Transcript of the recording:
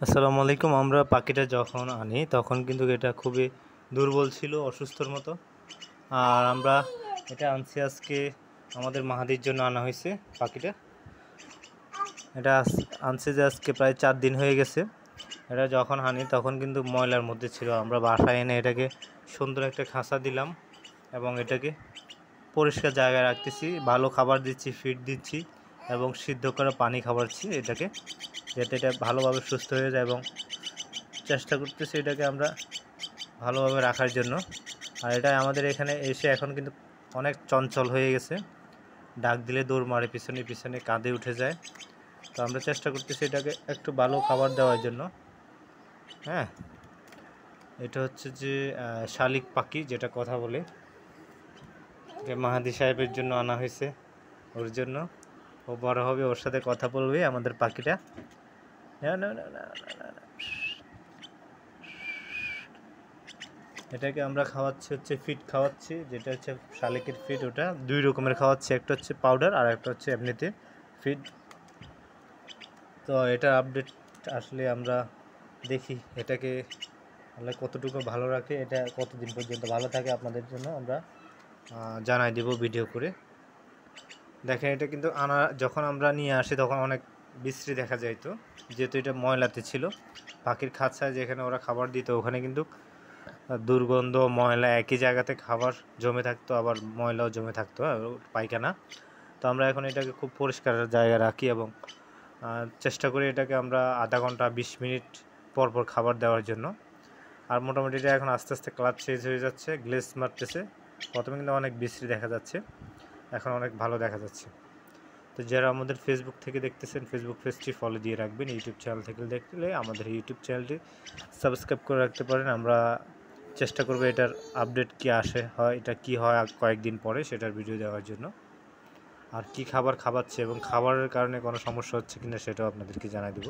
আসসালামু আলাইকুম। আমরা পাখিটা যখন আনি তখন কিন্তু এটা খুবই দুর্বল ছিল, অসুস্থর মতো। আর আমরা এটা আনছি আজকে আমাদের মাহাদির জন্য আনা হয়েছে পাখিটা। এটা আনছে যে আজকে প্রায় 4 দিন হয়ে গেছে। এটা যখন আনি তখন কিন্তু ময়লার মধ্যে ছিল। আমরা বাসায় এনে এটাকে সুন্দর একটা খাঁচা দিলাম এবং এটাকে পরিষ্কার জায়গায় রাখতেছি, ভালো খাবার দিচ্ছি, ফিড দিচ্ছি এবং সিদ্ধ করা পানি খাওয়াচ্ছি এটাকে, যাতে এটা ভালোভাবে সুস্থ হয়ে যায় এবং চেষ্টা করতেছি এটাকে আমরা ভালোভাবে রাখার জন্য। আর এটা আমাদের এখানে এসে এখন কিন্তু অনেক চঞ্চল হয়ে গেছে, ডাক দিলে দৌড় মারে, পিছনে পিছনে কাঁধে উঠে যায়। তো আমরা চেষ্টা করতেছি এটাকে একটু ভালো খাবার দেওয়ার জন্য। হ্যাঁ, এটা হচ্ছে যে শালিক পাখি, যেটা কথা বলে, যে মাহাদি সাহেবের জন্য আনা হয়েছে, ওর জন্য। ও বড় হবে, ওর সাথে কথা বলবে আমাদের পাখিটা। এটাকে আমরা খাওয়াচ্ছি হচ্ছে ফিড খাওয়াচ্ছি, যেটা হচ্ছে শালিকের ফিড। ওটা 2 রকমের খাওয়াচ্ছি, একটা হচ্ছে পাউডার আর একটা হচ্ছে এমনিতে ফিড। তো এটা আপডেট আসলে আমরা দেখি এটাকে আমরা কতটুকু ভালো রাখে, এটা কতদিন পর্যন্ত ভালো থাকে আপনাদের জন্য আমরা জানাই দেব ভিডিও করে। দেখেন, এটা কিন্তু যখন আমরা নিয়ে আসি তখন অনেক বিশ্রী দেখা যাইতো, যেহেতু এটা ময়লাতে ছিল। পাখির খাঁচায় যেখানে ওরা খাবার দিত ওখানে কিন্তু দুর্গন্ধ, ময়লা একই জায়গাতে খাবার জমে থাকতো, আবার ময়লাও জমে থাকতো, পায়খানা। তো আমরা এখন এটাকে খুব পরিষ্কার জায়গায় রাখি এবং চেষ্টা করি এটাকে আমরা আধা ঘন্টা 20 মিনিট পর পর খাবার দেওয়ার জন্য। আর মোটামুটি এটা এখন আস্তে আস্তে কালার চেঞ্জ হয়ে যাচ্ছে, গ্লেজ মারতেছে। প্রথমে কিন্তু অনেক বিশ্রী দেখা যাচ্ছে, এখন অনেক ভালো দেখা যাচ্ছে। তো যারা আমাদের ফেসবুক থেকে দেখতেছেন, ফেসবুক পেজটি ফলো দিয়ে রাখবেন। ইউটিউব চ্যানেল থেকে দেখলে আমাদের ইউটিউব চ্যানেলটি সাবস্ক্রাইব করে রাখতে পারেন। আমরা চেষ্টা করব এটার আপডেট কি হয়, এটা কি হয় কয়েকদিন পরে সেটার ভিডিও দেওয়ার জন্য। আর কি খাবার খাওয়াচ্ছে এবং খাবারের কারণে কোনো সমস্যা হচ্ছে কিনা সেটাও আপনাদেরকে জানাই দেব।